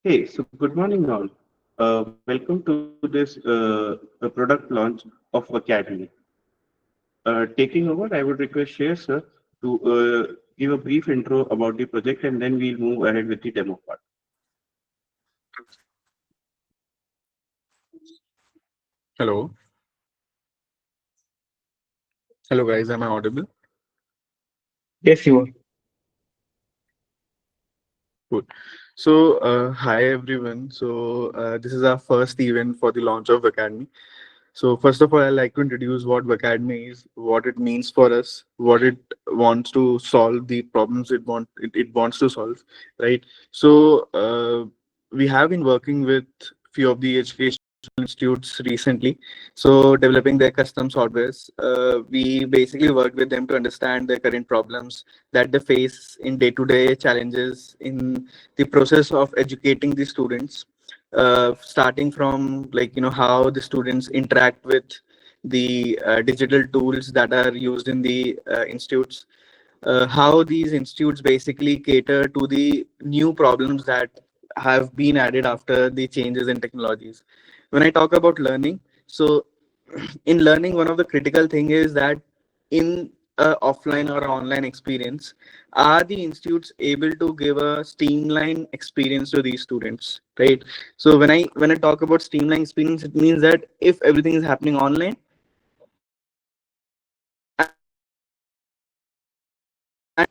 Hey, so good morning all. Welcome to this product launch of Vacademy. Taking over, I would request Sher sir to give a brief intro about the project and then we'll move ahead with the demo part. Hello. Hello, guys. Am I audible? Yes, you are. Good. So, hi everyone. This is our first event for the launch of Academy. So, first of all, I'd like to introduce what Academy is, what it means for us, what it wants to solve, the problems it wants to solve, right? We have been working with few of the educational institutes recently, so developing their custom softwares. We basically worked with them to understand their current problems that they face in day-to-day challenges in the process of educating the students, starting from how the students interact with the digital tools that are used in the institutes, how these institutes basically cater to the new problems that have been added after the changes in technologies. When I talk about learning, so in learning, one of the critical thing is that in a offline or online experience, are the institutes able to give a streamlined experience to these students, right? So when I talk about streamlined experience, it means that if everything is happening online,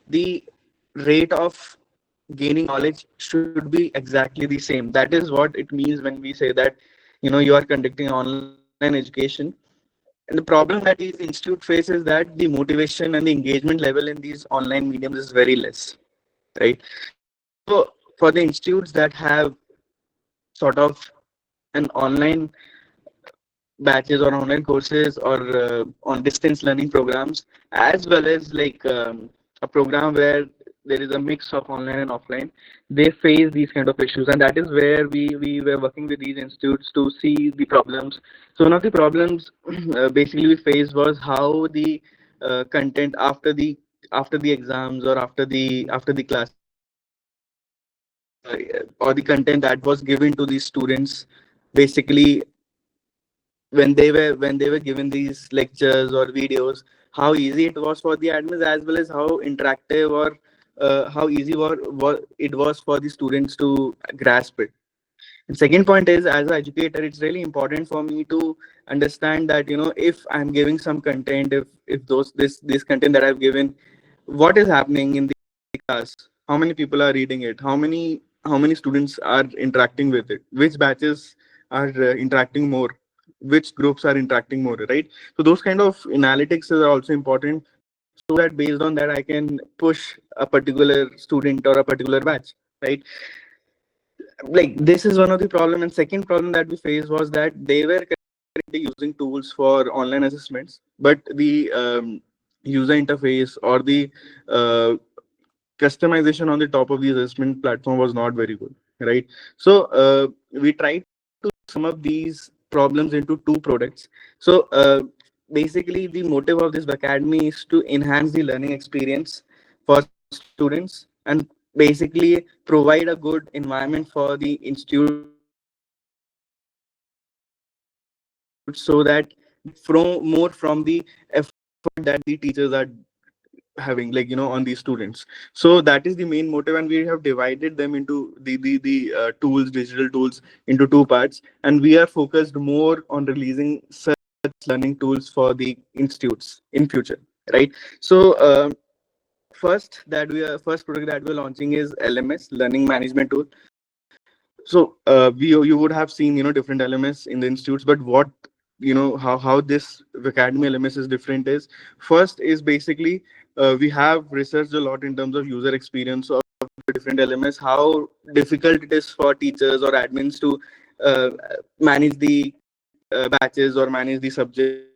the rate of gaining knowledge should be exactly the same. That is what it means when we say that you are conducting online education. And the problem that these institute faces is that the motivation and the engagement level in these online mediums is very less, right? So for the institutes that have sort of an online batches or online courses or on distance learning programs, as well as a program where there is a mix of online and offline, they face these kind of issues. And that is where we were working with these institutes to see the problems. So one of the problems basically we faced was how the content after the exams or after the classes, or the content that was given to these students, basically when they were given these lectures or videos, how easy it was for the admins, as well as how interactive or how easy it was for the students to grasp it. And second point is, as an educator, it's really important for me to understand that if I'm giving some content, if this content that I've given, what is happening in the class, how many people are reading it, how many students are interacting with it, which batches are interacting more, which groups are interacting more, right? So those kind of analytics are also important, so that based on that I can push a particular student or a particular batch, right? Like, this is one of the problem. And second problem that we faced was that they were currently using tools for online assessments, but the user interface or the uh, customization on the top of the assessment platform was not very good, right? So we tried to sum up these problems into two products. So basically the motive of this academy is to enhance the learning experience for students and basically provide a good environment for the institute, so that more from the effort that the teachers are having, on these students. So that is the main motive, and we have divided them into the tools, digital tools, into two parts, and we are focused more on releasing such learning tools for the institutes in future, right? So first product that we're launching is LMS, learning management tool. So you would have seen different LMS in the institutes, but what how this Academy LMS is different is, first is basically we have researched a lot in terms of user experience of the different LMS, how difficult it is for teachers or admins to uh, manage the batches or manage the subjects,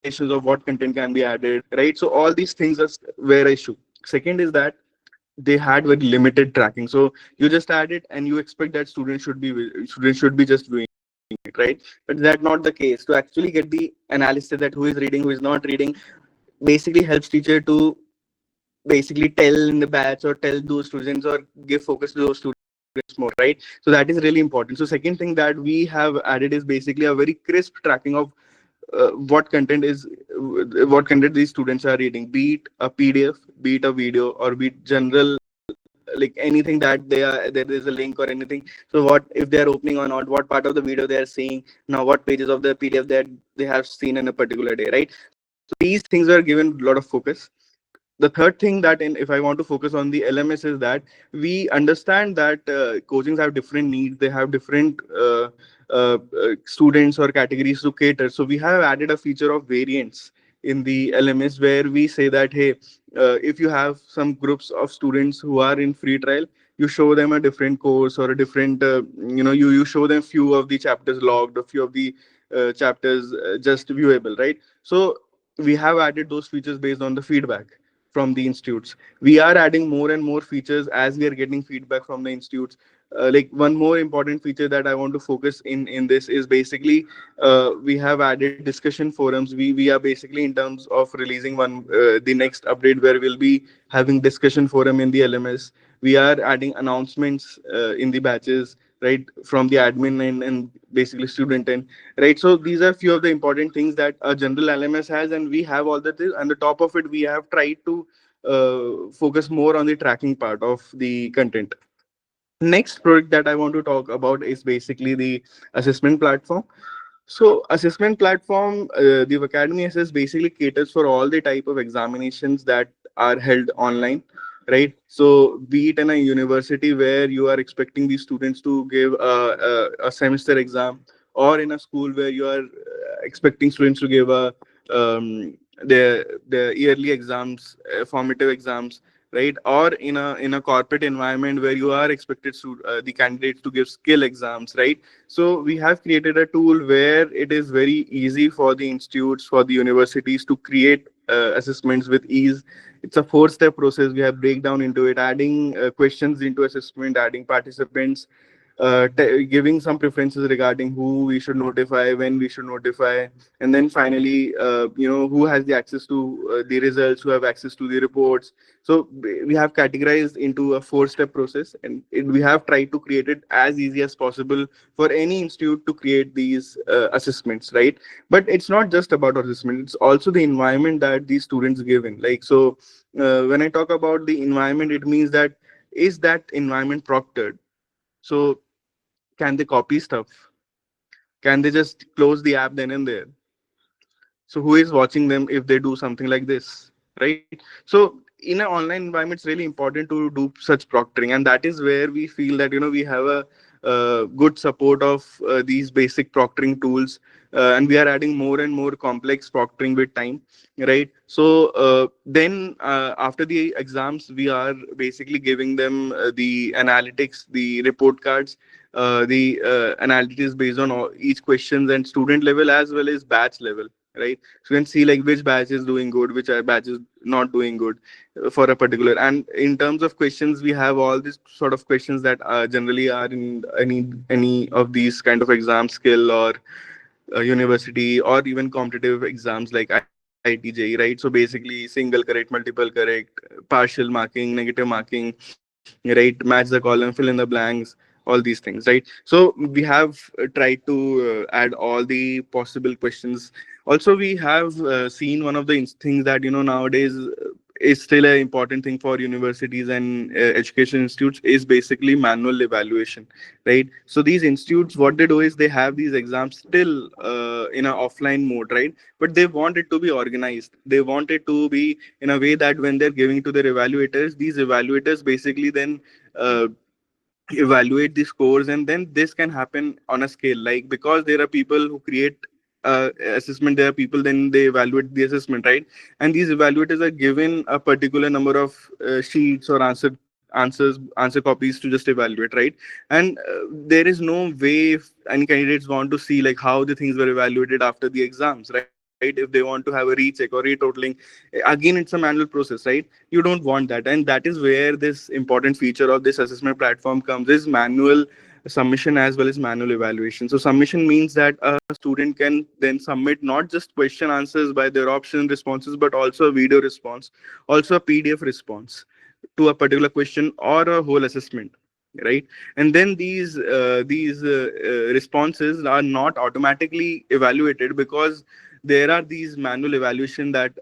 or recommendations of what content can be added, right? So all these things are where issue. Second is that they had very limited tracking. So you just add it and you expect that students should be just doing it, right? But that's not the case. To actually get the analysis that who is reading, who is not reading, basically helps teacher to basically tell in the batch or tell those students or give focus to those students more, right? So that is really important. So second thing that we have added is basically a very crisp tracking of what content is what content these students are reading, be it a PDF, be it a video, or be it general, like anything that there is a link or anything. So what if they are opening or not, what part of the video they are seeing now, what pages of the PDF that they have seen in a particular day, right? So these things are given a lot of focus. The third thing that if I want to focus on the LMS is that we understand that coachings have different needs, they have different students or categories to cater. So we have added a feature of variants in the LMS where we say that, hey, if you have some groups of students who are in free trial, you show them a different course or a different you show them few of the chapters logged, a few of the chapters just viewable, right? So we have added those features based on the feedback from the institutes. We are adding more and more features as we are getting feedback from the institutes. Like one more important feature that I want to focus in this is basically we have added discussion forums. We are basically in terms of releasing one the next update where we'll be having discussion forum in the LMS. We are adding announcements in the batches, right, from the admin and basically student end, right? So these are few of the important things that a general LMS has, and we have all that. And the top of it, we have tried to focus more on the tracking part of the content. Next product that I want to talk about is basically the assessment platform. So assessment platform, the Academy Assess basically caters for all the type of examinations that are held online, right? So be it in a university where you are expecting the students to give a semester exam, or in a school where you are expecting students to give a their yearly exams, formative exams, right? Or in a corporate environment where you are expected to the candidates to give skill exams, right? So we have created a tool where it is very easy for the institutes, for the universities to create assessments with ease. It's a four-step process. We have breakdown into it, adding questions into assessment, adding participants, giving some preferences regarding who we should notify, when we should notify, and then finally, who has the access to the results, who have access to the reports. So we have categorized into a four-step process, and we have tried to create it as easy as possible for any institute to create these assessments, right? But it's not just about assessment; it's also the environment that these students give in. Like so, when I talk about the environment, it means that is that environment proctored? So can they copy stuff? Can they just close the app then and there? So who is watching them if they do something like this, right? So in an online environment, it's really important to do such proctoring, and that is where we feel that we have a good support of these basic proctoring tools, and we are adding more and more complex proctoring with time, right? So then after the exams, we are basically giving them the analytics, the report cards, the analytics based on each questions and student level as well as batch level, right? So you can see like which batch is doing good, which batch is not doing good for a particular. And in terms of questions, we have all these sort of questions that generally are in any of these kind of exam skill or university or even competitive exams like IIT JEE, right? So basically single correct, multiple correct, partial marking, negative marking, right? Match the column, fill in the blanks, all these things, right? So we have tried to add all the possible questions. Also, we have seen one of the things that nowadays is still an important thing for universities and education institutes is basically manual evaluation, right? So these institutes, what they do is they have these exams still in an offline mode, right? But they want it to be organized. They want it to be in a way that when they're giving to their evaluators, these evaluators basically then evaluate the scores, and then this can happen on a scale, like because there are people who create assessment, there are people then they evaluate the assessment, right? And these evaluators are given a particular number of sheets or answer copies to just evaluate, right? And there is no way if any candidates want to see like how the things were evaluated after the exams, right? If they want to have a recheck or retotaling, again it's a manual process, right? You don't want that, and that is where this important feature of this assessment platform comes, is manual submission as well as manual evaluation. So submission means that a student can then submit not just question answers by their option responses, but also a video response, also a PDF response to a particular question or a whole assessment, right? And then these responses are not automatically evaluated, because there are these manual evaluation that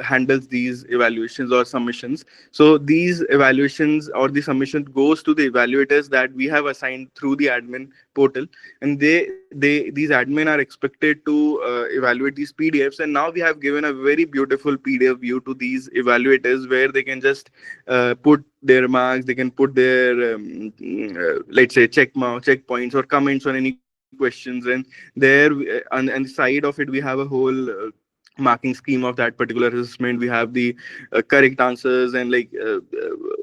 handles these evaluations or submissions. So these evaluations or the submission goes to the evaluators that we have assigned through the admin portal, and these admin are expected to evaluate these PDFs. And now we have given a very beautiful PDF view to these evaluators, where they can just put their marks, they can put their let's say checkpoints or comments on any questions. And there on the side of it, we have a whole marking scheme of that particular assessment. We have the correct answers, and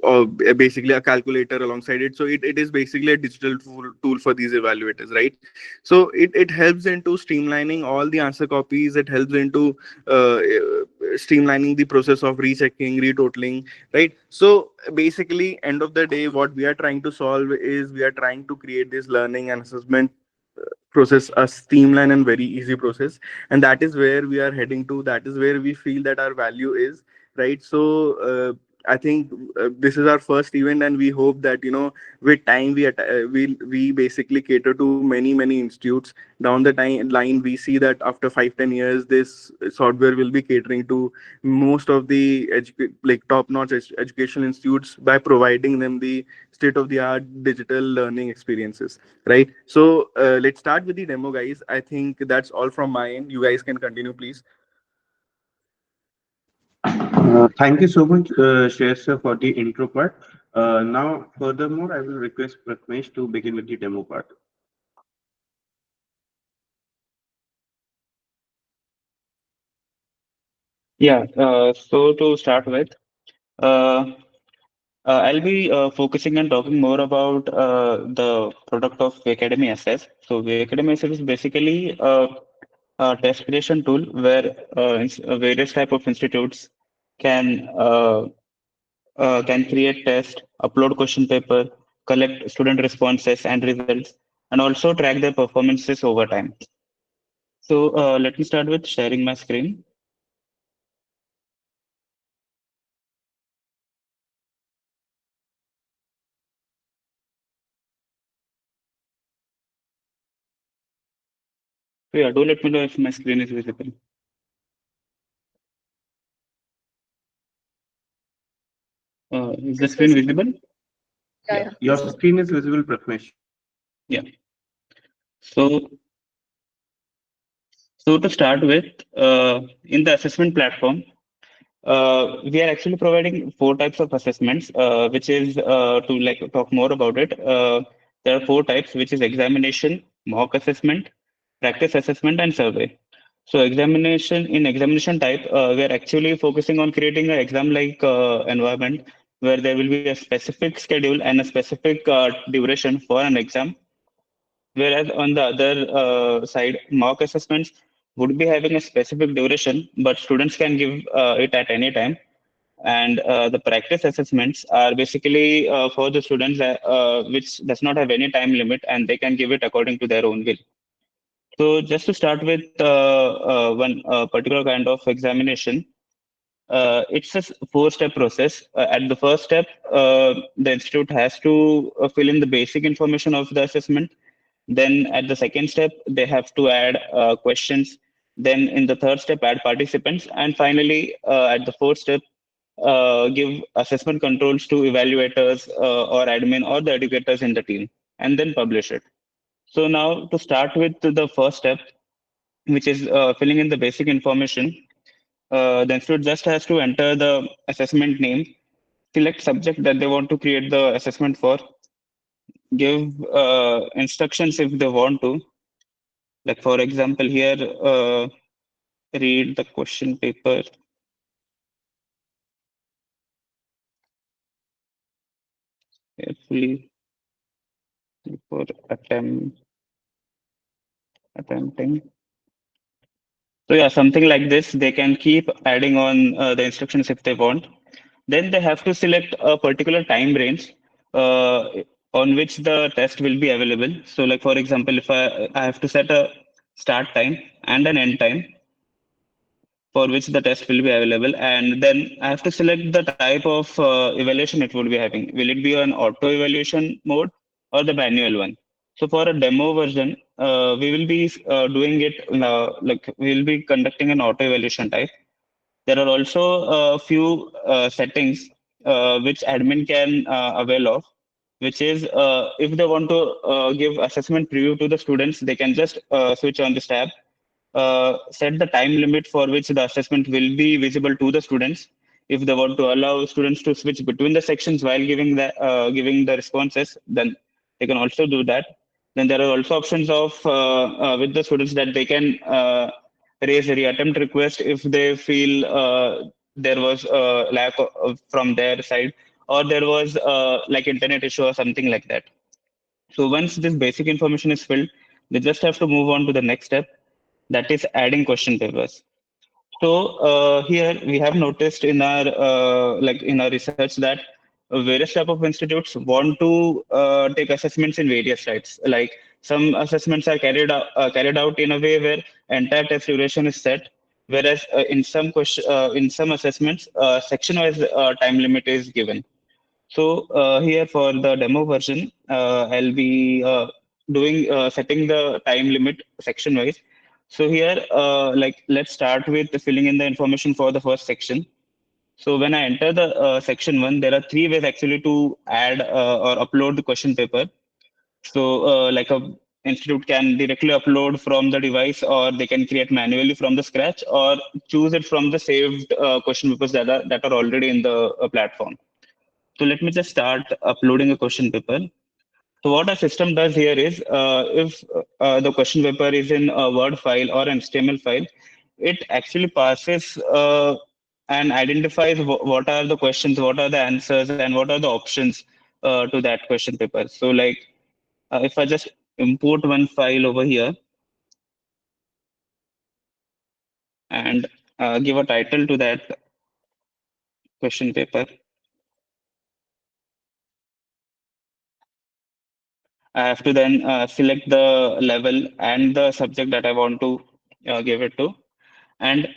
or basically a calculator alongside it. So it is basically a digital tool for these evaluators, right? So it helps into streamlining all the answer copies. It helps into streamlining the process of rechecking, retotaling, right? So basically, end of the day, what we are trying to solve is we are trying to create this learning and assessment process, a streamlined and very easy process. And that is where we are heading to, that is where we feel that our value is, right? So I think this is our first event, and we hope that, with time we basically cater to many institutes. Down the time line, we see that after 5-10 years, this software will be catering to most of the top notch educational institutes by providing them the state of the art digital learning experiences, right? So let's start with the demo, guys. I think that's all from my end. You guys can continue, please. Thank you so much, Sher sir, for the intro part. Now, furthermore, I will request Pratmesh to begin with the demo part. Yeah, so to start with, uh, I'll be focusing on talking more about the product of Vacademy SS. So Vacademy SS is basically a test creation tool where various type of institutes can can create test, upload question paper, collect student responses and results, and also track their performances over time. So let me start with sharing my screen. So yeah, do let me know if my screen is visible. Is the screen visible? Yeah, your screen is visible, Pratmesh. Yeah. So so to start with, in the assessment platform, we are actually providing four types of assessments, which is to like talk more about it. There are four types, which is examination, mock assessment, practice assessment, and survey. So examination type, we are actually focusing on creating an exam-like environment where there will be a specific schedule and a specific duration for an exam. Whereas on the other side, mock assessments would be having a specific duration, but students can give it at any time. And the practice assessments are basically for the students which does not have any time limit, and they can give it according to their own will. So just to start with one particular kind of examination, it's a four-step process. At the first step, the institute has to fill in the basic information of the assessment. Then at the second step, they have to add questions. Then in the third step, add participants. And finally, at the fourth step, give assessment controls to evaluators or admin or the educators in the team, and then publish it. So now to start with the first step, which is filling in the basic information, the institute just has to enter the assessment name, select subject that they want to create the assessment for, give instructions if they want to. Like for example, here, read the question paper carefully before attempting. So yeah, something like this. They can keep adding on the instructions if they want. Then they have to select a particular time range. Uh, on which the test will be available. So like for example, if I have to set a start time and an end time for which the test will be available, and then I have to select the type of evaluation it would be having. Will it be an auto evaluation mode or the manual one? So for a demo version, we will be doing it like we will be conducting an auto evaluation type. There are also a few settings which admin can avail of, which is if they want to give assessment preview to the students, they can just switch on this tab, set the time limit for which the assessment will be visible to the students. If they want to allow students to switch between the sections while giving the responses, then they can also do that. Then there are also options of with the students that they can raise a reattempt request if they feel there was a lack from their side, or there was like internet issue or something like that. So once this basic information is filled, they just have to move on to the next step, that is adding question papers. So here we have noticed in our like in our research that various type of institutes want to take assessments in various sites. Like some assessments are carried out in a way where entire test duration is set, whereas in some assessments section wise time limit is given. So here for the demo version, I'll be doing setting the time limit section wise. So here, like let's start with filling in the information for the first section. So when I enter the section one, there are three ways actually to add or upload the question paper. So like a institute can directly upload from the device, or they can create manually from the scratch, or choose it from the saved question papers that are already in the platform. So let me just start uploading a question paper. So what our system does here is, if the question paper is in a Word file or an HTML file, it actually passes and identifies what are the questions, what are the answers, and what are the options to that question paper. So like if I just import one file over here and give a title to that question paper, I have to then select the level and the subject that I want to give it to. And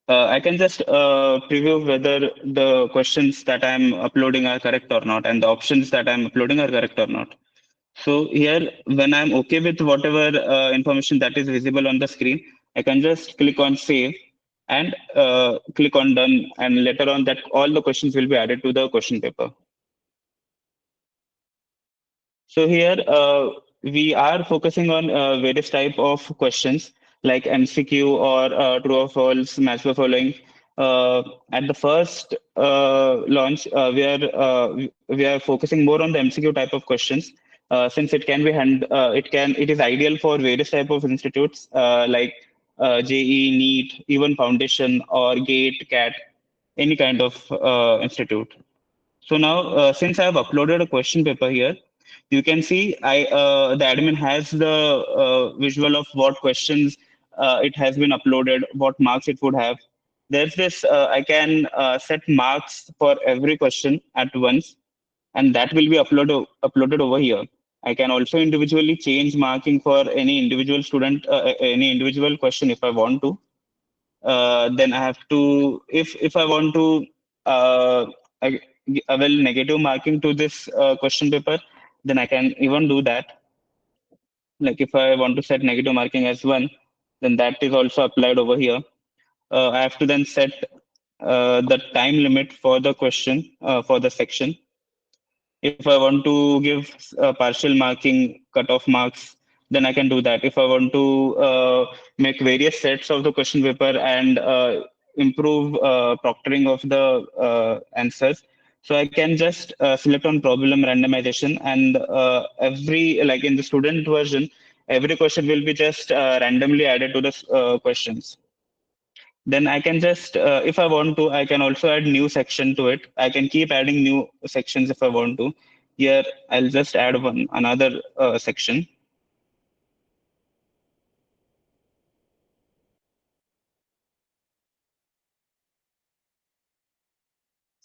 I can just preview whether the questions that I'm uploading are correct or not, and the options that I'm uploading are correct or not. So here, when I'm okay with whatever information that is visible on the screen, I can just click on save and click on done. And later on that all the questions will be added to the question paper. So here we are focusing on various type of questions like MCQ or true or false, match the following. Uh, at the first launch, we are focusing more on the MCQ type of questions, since it is ideal for various type of institutes like JE, NEET, even Foundation or GATE, CAT, any kind of institute. So now, since I have uploaded a question paper here, you can see the admin has the visual of what questions it has been uploaded, what marks it would have. There's this I can set marks for every question at once, and that will be uploaded over here. I can also individually change marking for any individual student, any individual question if I want to. Then I have to, if I want to I, avail negative marking to this question paper, then I can even do that. Like if I want to set negative marking as one, then that is also applied over here. I have to then set the time limit for the question for the section. If I want to give partial marking, cutoff marks, then I can do that. If I want to make various sets of the question paper and improve proctoring of the answers, so I can just select on problem randomization, and every like in the student version, every question will be just randomly added to the questions. Then I can just if I want to, I can also add new section to it. I can keep adding new sections if I want to. Here I'll just add one another section.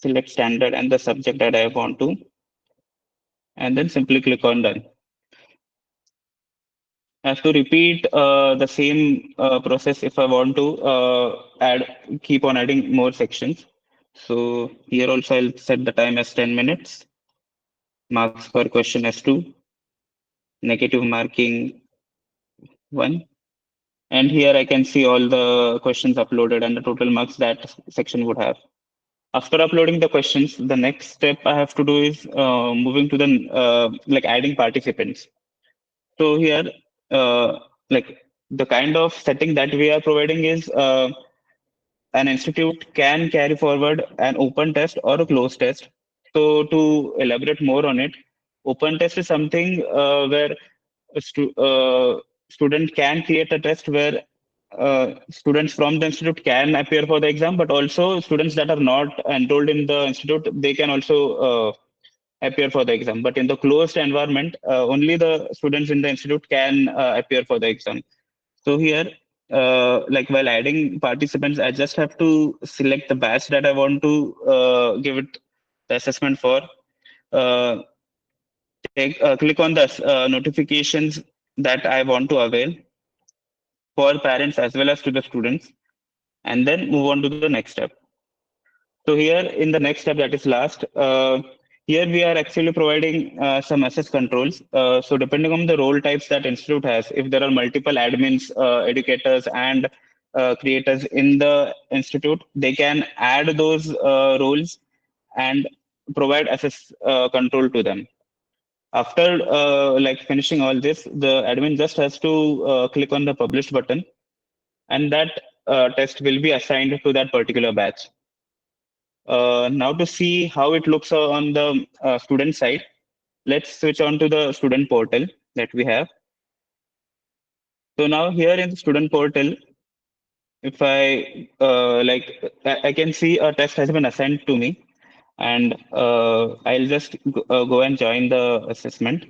Select standard and the subject that I want to, and then simply click on done. I have to repeat the same process if I want to keep on adding more sections. So here also I'll set the time as 10 minutes, marks per question as 2, negative marking 1. And here I can see all the questions uploaded and the total marks that section would have. After uploading the questions, the next step I have to do is moving to the like adding participants. So here, like the kind of setting that we are providing is an institute can carry forward an open test or a closed test. So to elaborate more on it, open test is something where student can create a test where students from the institute can appear for the exam, but also students that are not enrolled in the institute, they can also appear for the exam. But in the closed environment, only the students in the institute can appear for the exam. So here, like while adding participants, I just have to select the batch that I want to give it the assessment for. Uh, Click on the notifications that I want to avail for parents as well as to the students, and then move on to the next step. So here in the next step, that is last, here we are actually providing some access controls. So depending on the role types that institute has, if there are multiple admins, educators, and creators in the institute, they can add those roles and provide access control to them. After like finishing all this, the admin just has to click on the publish button, and that test will be assigned to that particular batch. Now to see how it looks on the student side, let's switch on to the student portal that we have. So now here in the student portal, if I can see a test has been assigned to me, and I'll just go and join the assessment.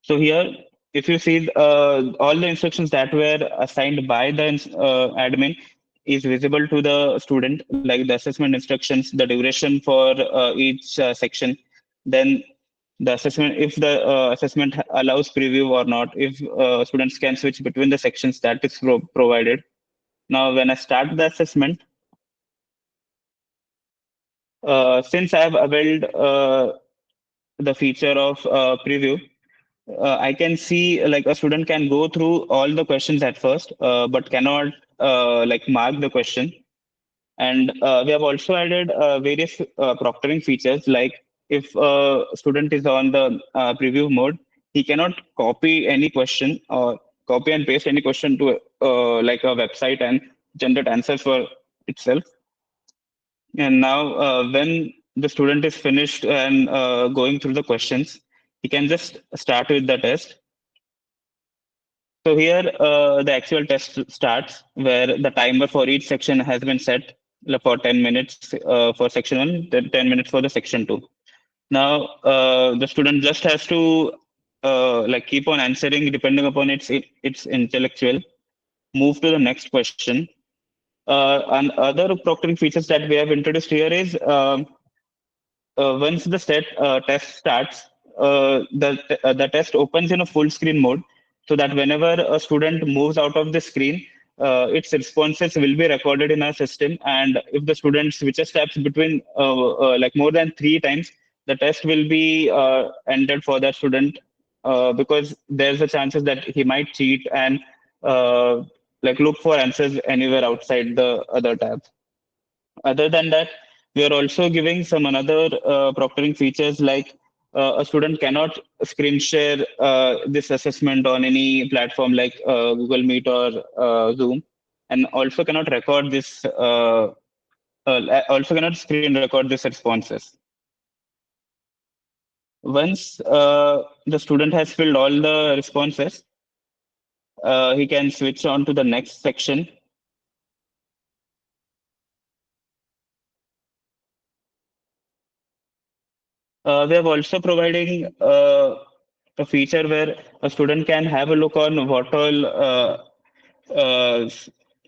So here, if you see all the instructions that were assigned by the admin is visible to the student, like the assessment instructions, the duration for each section, then the assessment, if the assessment allows preview or not, if students can switch between the sections, that is provided. Now, when I start the assessment, since I have availed the feature of preview, I can see like a student can go through all the questions at first, but cannot like mark the question. And we have also added various proctoring features, like if a student is on the preview mode, he cannot copy any question or copy and paste any question to like a website and generate answers for itself. And now when the student is finished and going through the questions, he can just start with the test. So here the actual test starts, where the timer for each section has been set for 10 minutes for section 1, then 10 minutes for the section 2. Now the student just has to like keep on answering depending upon its intellectual, move to the next question. And other proctoring features that we have introduced here is once the test starts, the test opens in a full screen mode, so that whenever a student moves out of the screen, its responses will be recorded in our system. And if the student switches tabs between like more than 3 times, the test will be entered for that student, because there's a chances that he might cheat and like look for answers anywhere outside the other tabs. Other than that, we are also giving some another proctoring features, like a student cannot screen share this assessment on any platform like Google Meet or Zoom, and also cannot record this. Also cannot screen record these responses. Once the student has filled all the responses, he can switch on to the next section. We have also providing a feature where a student can have a look on what all uh,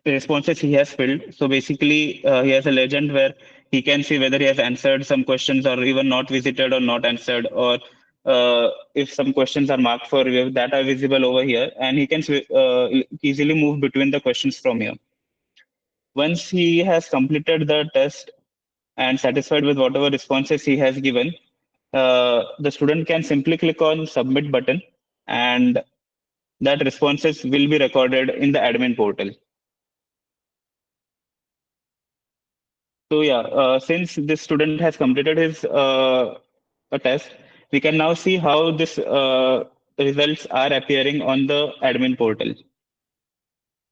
responses he has filled. So basically, he has a legend where he can see whether he has answered some questions or even not visited or not answered, or if some questions are marked for review, that are visible over here, and he can easily move between the questions from here. Once he has completed the test and satisfied with whatever responses he has given, the student can simply click on submit button, and that responses will be recorded in the admin portal. So yeah, since this student has completed his a test, we can now see how this results are appearing on the admin portal.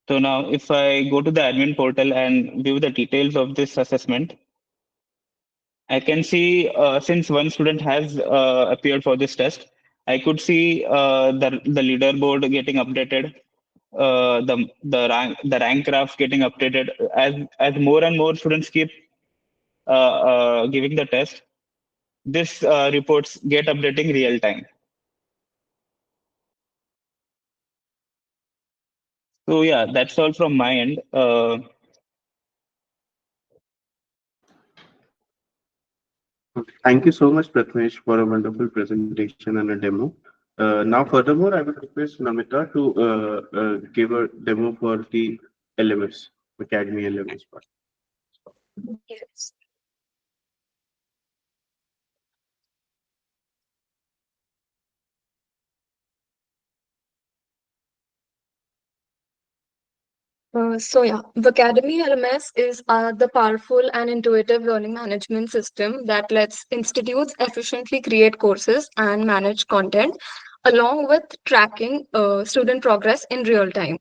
So now if I go to the admin portal and view the details of this assessment, I can see since one student has appeared for this test, I could see the leaderboard getting updated, the rank graph getting updated as more and more students keep giving the test. This reports get updating real time. So yeah, that's all from my end. Thank you so much, Prathamesh, for a wonderful presentation and a demo. Now, furthermore, I would request Namita to give a demo for the LMS, Academy LMS part. Yes. Vacademy LMS is the powerful and intuitive learning management system that lets institutes efficiently create courses and manage content, along with tracking student progress in real time.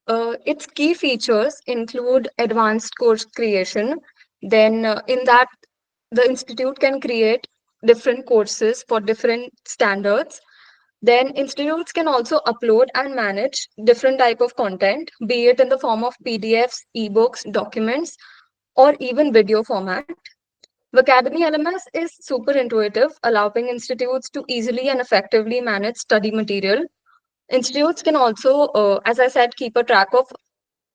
Its key features include advanced course creation. Then, in that, the institute can create different courses for different standards. Then institutes can also upload and manage different type of content, be it in the form of PDFs, ebooks, documents, or even video format. Academy LMS is super intuitive, allowing institutes to easily and effectively manage study material. Institutes can also, as I said, keep a track of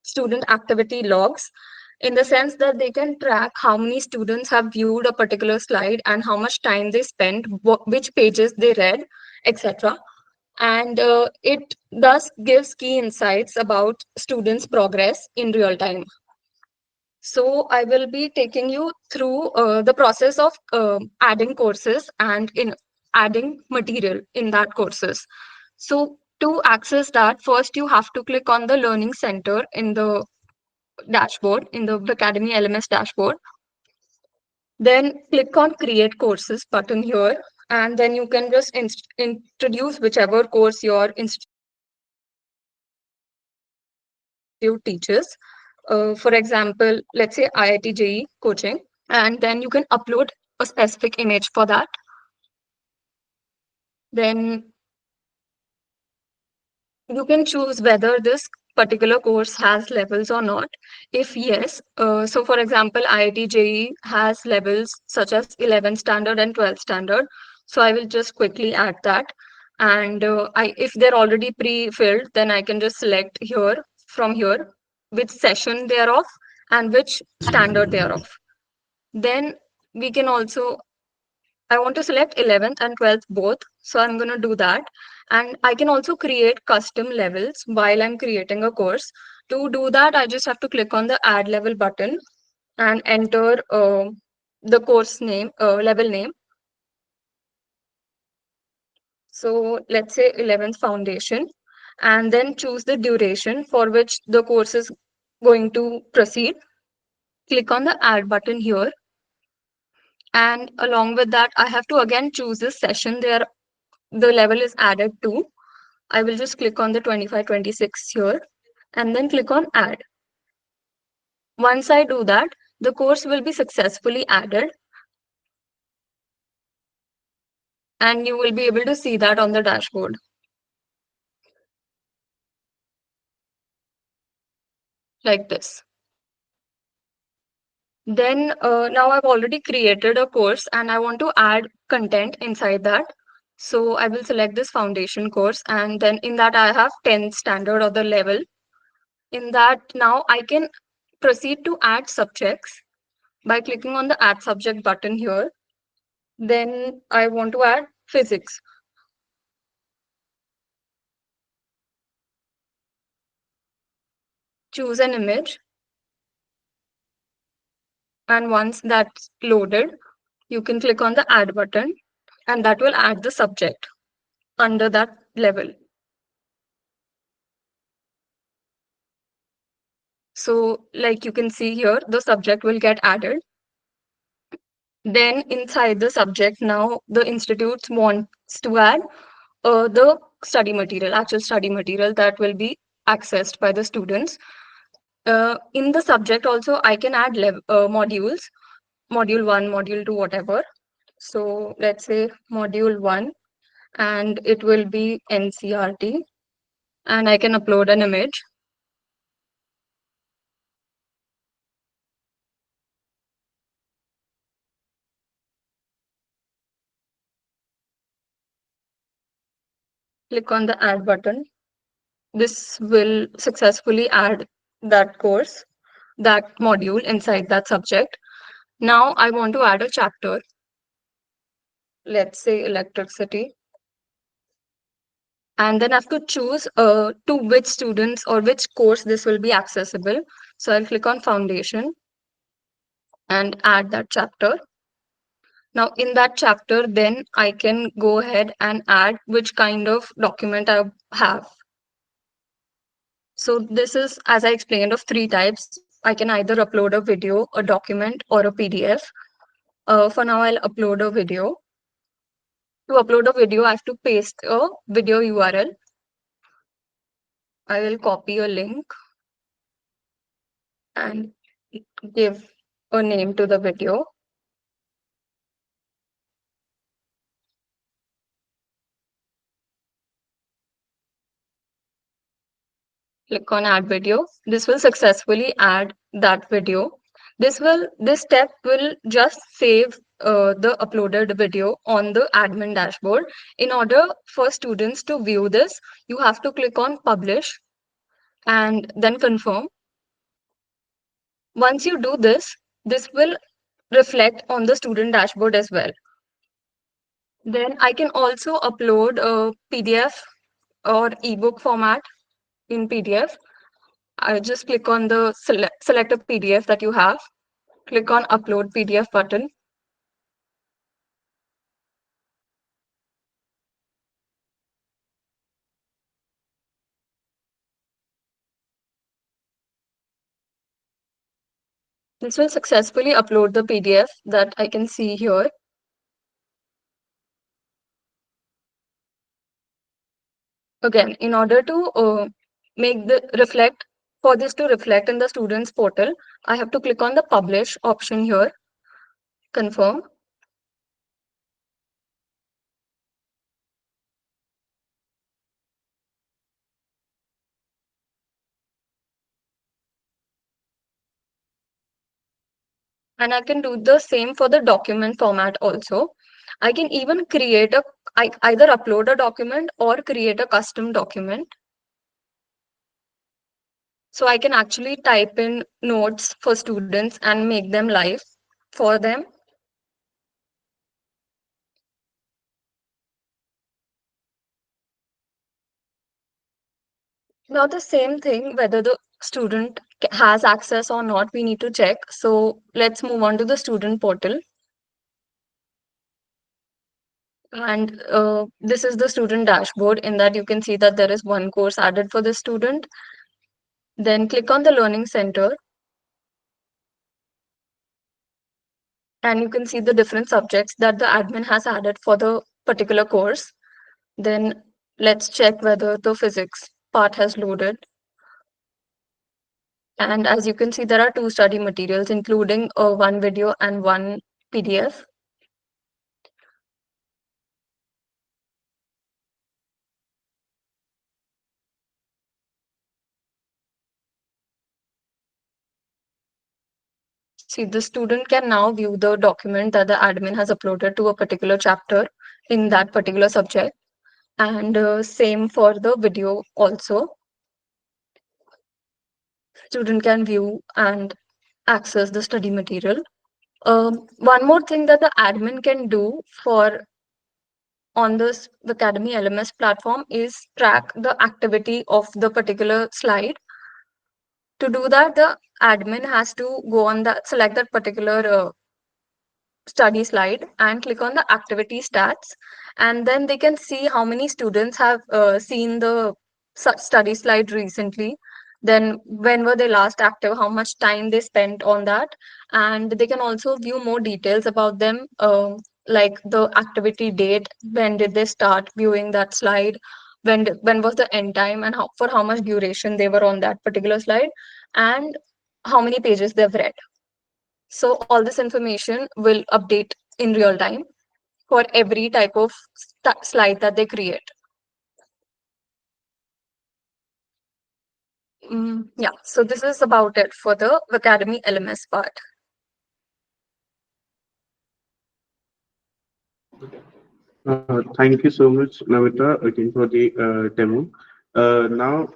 student activity logs, in the sense that they can track how many students have viewed a particular slide and how much time they spent, which pages they read, etc. And it thus gives key insights about students' progress in real time. So I will be taking you through the process of adding courses and in adding material in that courses. So to access that, first you have to click on the Learning Center in the dashboard, in the Academy LMS dashboard. Then click on Create Courses button here, and then you can just introduce whichever course your institute teaches. For example, let's say IIT JEE coaching, and then you can upload a specific image for that. Then you can choose whether this particular course has levels or not. If yes, so for example, IIT JEE has levels such as 11 standard and 12 standard. So I will just quickly add that. And if they're already pre-filled, then I can just select here from here which session they are of and which standard they are of. Then we can also, I want to select 11th and 12th both. So I'm going to do that. And I can also create custom levels while I'm creating a course. To do that, I just have to click on the add level button and enter the course name, level name. So let's say 11th foundation, and then choose the duration for which the course is going to proceed. Click on the add button here. And along with that, I have to again choose the session there the level is added to. I will just click on the 25-26 here and then click on add. Once I do that, the course will be successfully added and you will be able to see that on the dashboard like this. Then now I've already created a course and I want to add content inside that. So I will select this foundation course and then in that I have 10 standard or the level. In that now I can proceed to add subjects by clicking on the add subject button here. Then I want to add physics. Choose an image, and once that's loaded, you can click on the add button, and that will add the subject under that level. So like you can see here, the subject will get added. Then inside the subject, now the institute wants to add the study material, actual study material that will be accessed by the students. In the subject also, I can add modules, module 1, module 2, whatever. So let's say module 1, and it will be NCRT, and I can upload an image. Click on the add button. This will successfully add that course, that module inside that subject. Now I want to add a chapter. Let's say electricity. And then I have to choose to which students or which course this will be accessible. So I'll click on foundation and add that chapter. Now in that chapter, then I can go ahead and add which kind of document I have. So this is, as I explained, of three types. I can either upload a video, a document, or a PDF. For now, I'll upload a video. To upload a video, I have to paste a video URL. I will copy a link and give a name to the video. Click on add video. This will successfully add that video. This step will just save the uploaded video on the admin dashboard. In order for students to view this, you have to click on publish and then confirm. Once you do this, this will reflect on the student dashboard as well. Then I can also upload a PDF or ebook format in PDF. I just click on the select a PDF that you have, click on upload PDF button. This will successfully upload the PDF that I can see here. Again, in order to make the reflect, for this to reflect in the students portal, I have to click on the publish option here, confirm. And I can do the same for the document format also. I can even create either upload a document or create a custom document. So I can actually type in notes for students and make them live for them. Now the same thing, whether the student has access or not, we need to check. So let's move on to the student portal. And this is the student dashboard. In that you can see that there is one course added for the student. Then click on the Learning Center. And you can see the different subjects that the admin has added for the particular course. Then let's check whether the physics part has loaded. And as you can see, there are two study materials, including one video and one PDF. See, the student can now view the document that the admin has uploaded to a particular chapter in that particular subject. And same for the video also. Student can view and access the study material. One more thing that the admin can do for on this Academy LMS platform is track the activity of the particular slide. To do that, the admin has to go on that, select that particular study slide and click on the activity stats, and then they can see how many students have seen the study slide recently, then when were they last active, how much time they spent on that, and they can also view more details about them, like the activity date, when did they start viewing that slide, when was the end time, and for how much duration they were on that particular slide, and how many pages they've read. So all this information will update in real time for every type of slide that they create. Yeah, so this is about it for the Academy LMS part. Thank you so much, Namita, again for the demo. Now,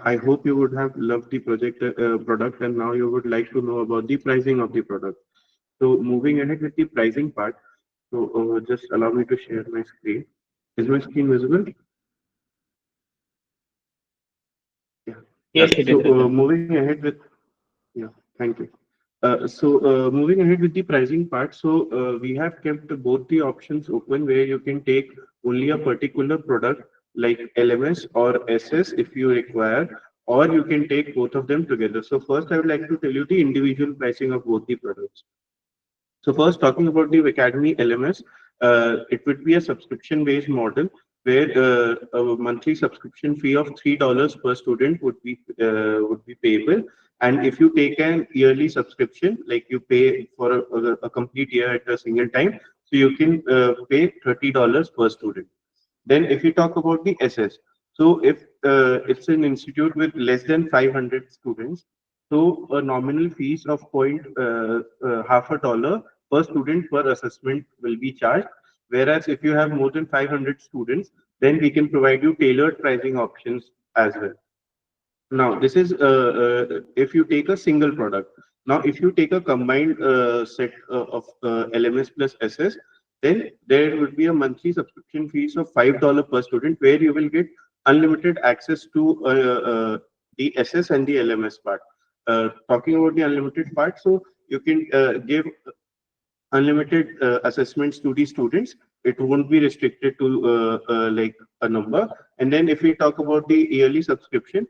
I hope you would have loved the product, and now you would like to know about the pricing of the product. So, moving ahead with the pricing part, so just allow me to share my screen. Is my screen visible? Yeah. Yes, it So, is written. moving ahead with yeah, thank you. Moving ahead with the pricing part, so we have kept both the options open where you can take only a particular product like LMS or SS if you require, or you can take both of them together. So first, I would like to tell you the individual pricing of both the products. So first, talking about the Academy LMS, it would be a subscription-based model where a monthly subscription fee of $3 per student would be payable. And if you take an yearly subscription, like you pay for a complete year at a single time, so you can pay $30 per student. Then, if you talk about the SS, so if it's an institute with less than 500 students, so a nominal fees of half a dollar per student per assessment will be charged. Whereas if you have more than 500 students, then we can provide you tailored pricing options as well. Now, this is if you take a single product. Now, if you take a combined set of LMS plus SS, then there would be a monthly subscription fees of $5 per student, where you will get unlimited access to the SS and the LMS part. Talking about the unlimited part, so you can give unlimited assessments to the students. It won't be restricted to like a number. And then if we talk about the yearly subscription,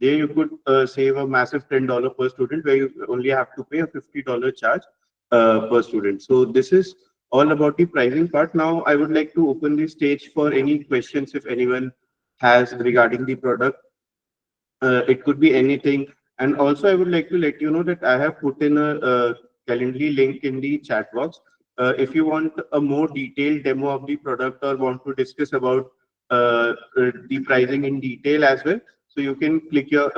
there you could save a massive $10 per student, where you only have to pay a $50 charge per student. So this is all about the pricing part. Now I would like to open the stage for any questions if anyone has regarding the product. It could be anything. And also, I would like to let you know that I have put in a Calendly link in the chat box. If you want a more detailed demo of the product or want to discuss about the pricing in detail as well, so you can click your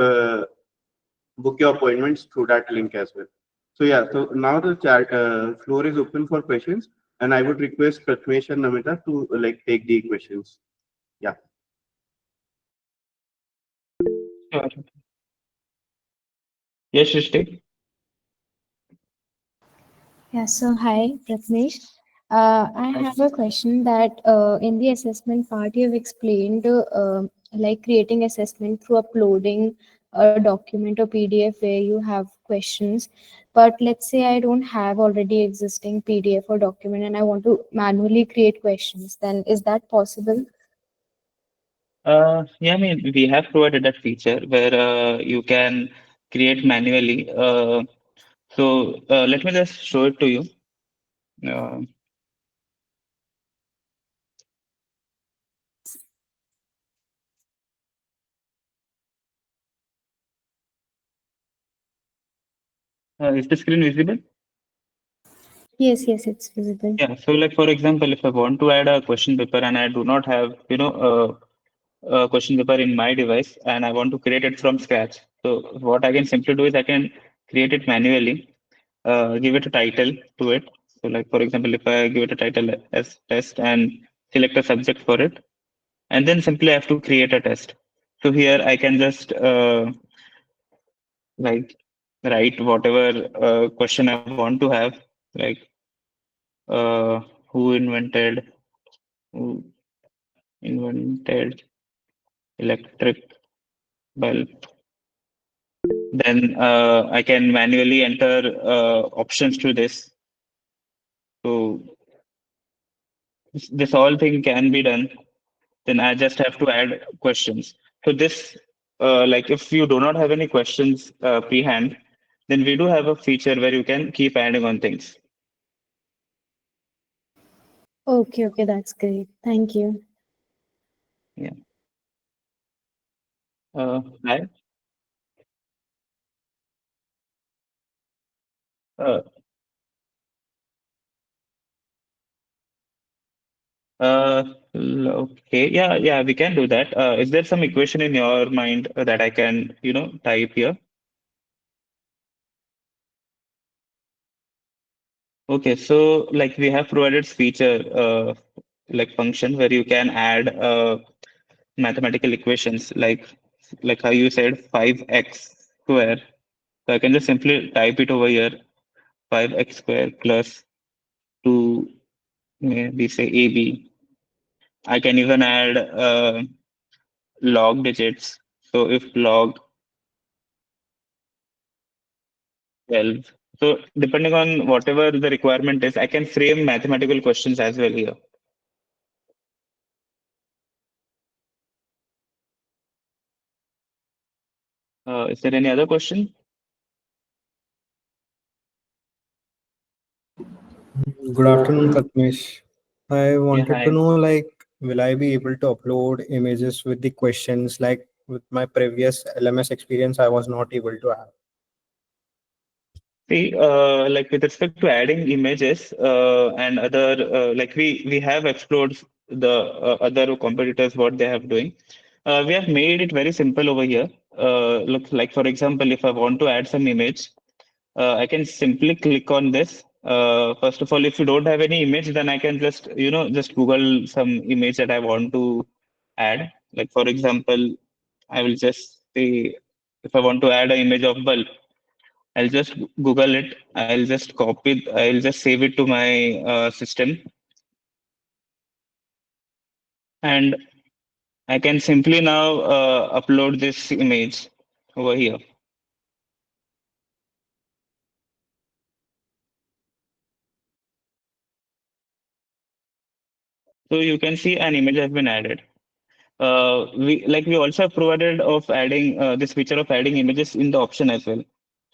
book your appointments through that link as well. So yeah, so now the chat floor is open for questions, and I would request Pratmesh and Namita to like take the questions. Yeah. Sure. Yes, Shrishti. Yeah, so hi, Pratnesh. I have a question that in the assessment part, you have explained like creating assessment through uploading a document or PDF where you have questions. But let's say I don't have already existing PDF or document and I want to manually create questions, then is that possible? Yeah, I mean, we have provided that feature where you can create manually. So let me just show it to you. Uh, is the screen visible? Yes, yes, it's visible. Yeah. So, like for example, if I want to add a question paper and I do not have, a question paper in my device and I want to create it from scratch. So, what I can simply do is I can create it manually, give it a title to it. So, like for example, if I give it a title as test and select a subject for it, and then simply I have to create a test. So here I can just like write whatever question I want to have, like uh, who invented who invented electric bulb. Then I can manually enter options to this. So this whole thing can be done. Then I just have to add questions. So this, like if you do not have any questions pre-hand, then we do have a feature where you can keep adding on things. Okay, okay, that's great. Thank you. Yeah. Hi. Uh, uh, okay. Yeah, yeah, we can do that. Is there some equation in your mind that I can, type here? Okay, so like we have provided feature like function where you can add mathematical equations like how you said 5x square. So I can just simply type it over here 5x square plus 2 maybe say AB. I can even add log digits. So if log 12. So depending on whatever the requirement is, I can frame mathematical questions as well here. Is there any other question? Good afternoon, Pratmesh. I Yeah, wanted to hi. know, like, will I be able to upload images with the questions? Like, with my previous LMS experience, I was not able to have. See, like with respect to adding images and other, like we have explored the other competitors what they have doing. We have made it very simple over here. Look, like for example, if I want to add some image, I can simply click on this. First of all, if you don't have any image, then I can just just Google some image that I want to add. Like for example, I will just say if I want to add an image of bulb. I'll just Google it. I'll just copy it. I'll just save it to my system, and I can simply now upload this image over here. So you can see an image has been added. We also have provided of adding this feature of adding images in the option as well.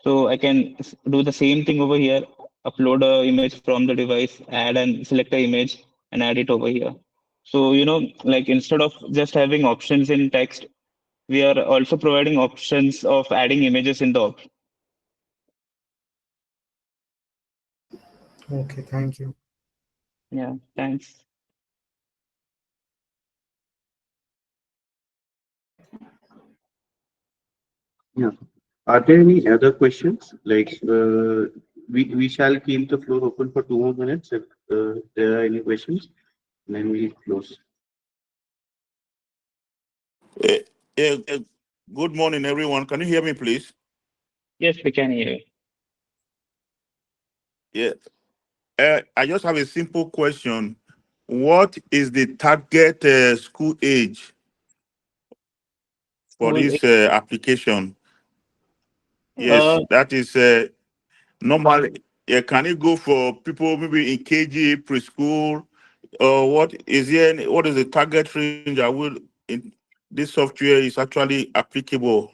So I can do the same thing over here. Upload a image from the device, add and select a image, and add it over here. So like instead of just having options in text, we are also providing options of adding images in the option. Okay, thank you. Yeah, thanks. Yeah. Are there any other questions? Like, we shall keep the floor open for 2 more minutes if there are any questions, then we close. Eh, Good morning, everyone. Can you hear me, please? Yes, we can hear you. Yeah. I just have a simple question. What is the target school age for Cool. this application? Uh, Yes, that is normally. Yeah, can it go for people maybe in KG, preschool? What is there? What is the target range that will in this software is actually applicable?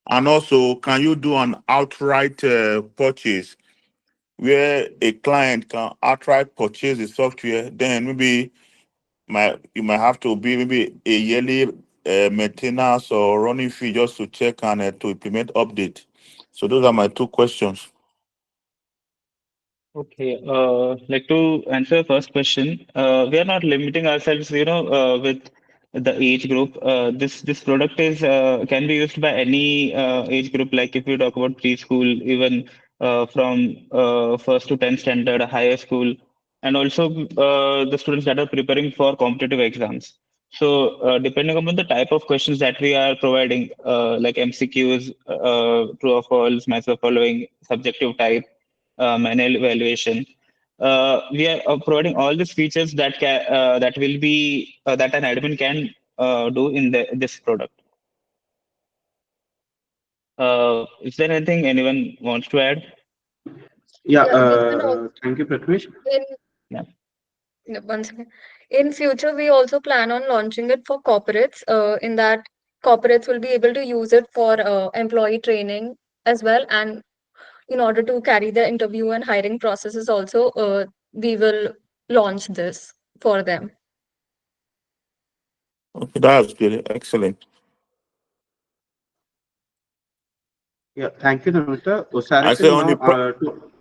And also, can you do an outright purchase, where a client can outright purchase the software? Then maybe you might have to be maybe a yearly maintenance or running fee just to check and to implement update. So those are my two questions. Okay, like to answer the first question, we are not limiting ourselves, with the age group. This product is can be used by any age group. Like if you talk about preschool, even from first to 10th standard, higher school, and also the students that are preparing for competitive exams. So depending upon the type of questions that we are providing, like MCQs, true or false, match the following, subjective type, manual evaluation. we are providing all these features that will be that an admin can do in this product. Is there anything anyone wants to add? Yeah, Yeah, we can thank you, Prathamesh. in Yeah. one second. In future, we also plan on launching it for corporates. In that, corporates will be able to use it for employee training as well, and in order to carry the interview and hiring processes also, we will launch this for them. Okay, that's good. Excellent. Yeah, thank you, Namita. I say Sarakan, on now, the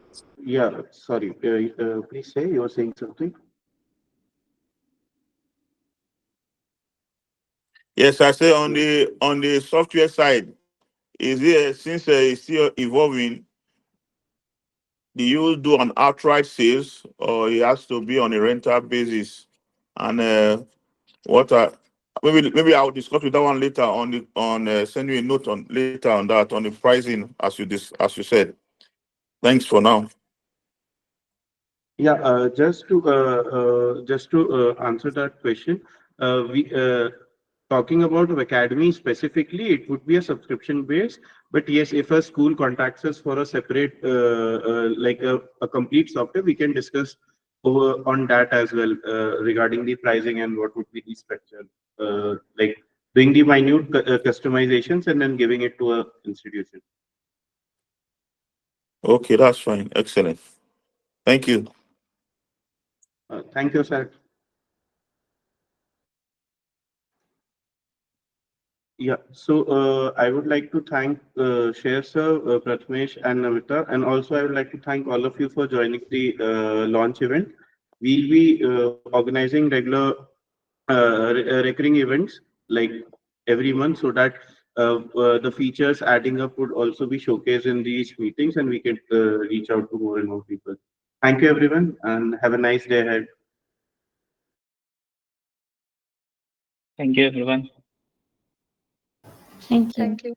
yeah, sorry, please say you were saying something. yes, I say on the software side, is it since it's still evolving, do you do an outright sales or it has to be on a rental basis? And what are maybe I'll discuss with that one later on the on send you a note on later on that on the pricing as you said. Thanks for now. Yeah, just to answer that question, we talking about Academy specifically, it would be a subscription base. But yes, if a school contacts us for a separate, like a complete software, we can discuss over on that as well regarding the pricing and what would be the structure, like doing the minute customizations and then giving it to a institution. Okay, that's fine. Excellent. Thank you. Thank you, sir. Yeah, so I would like to thank Sher sir, Prathamesh, and Namita, and also I would like to thank all of you for joining the launch event. We'll be organizing regular recurring events like every month so that the features adding up would also be showcased in these meetings and we can reach out to more and more people. Thank you, everyone, and have a nice day ahead. Thank you, everyone. Thank you. Thank you.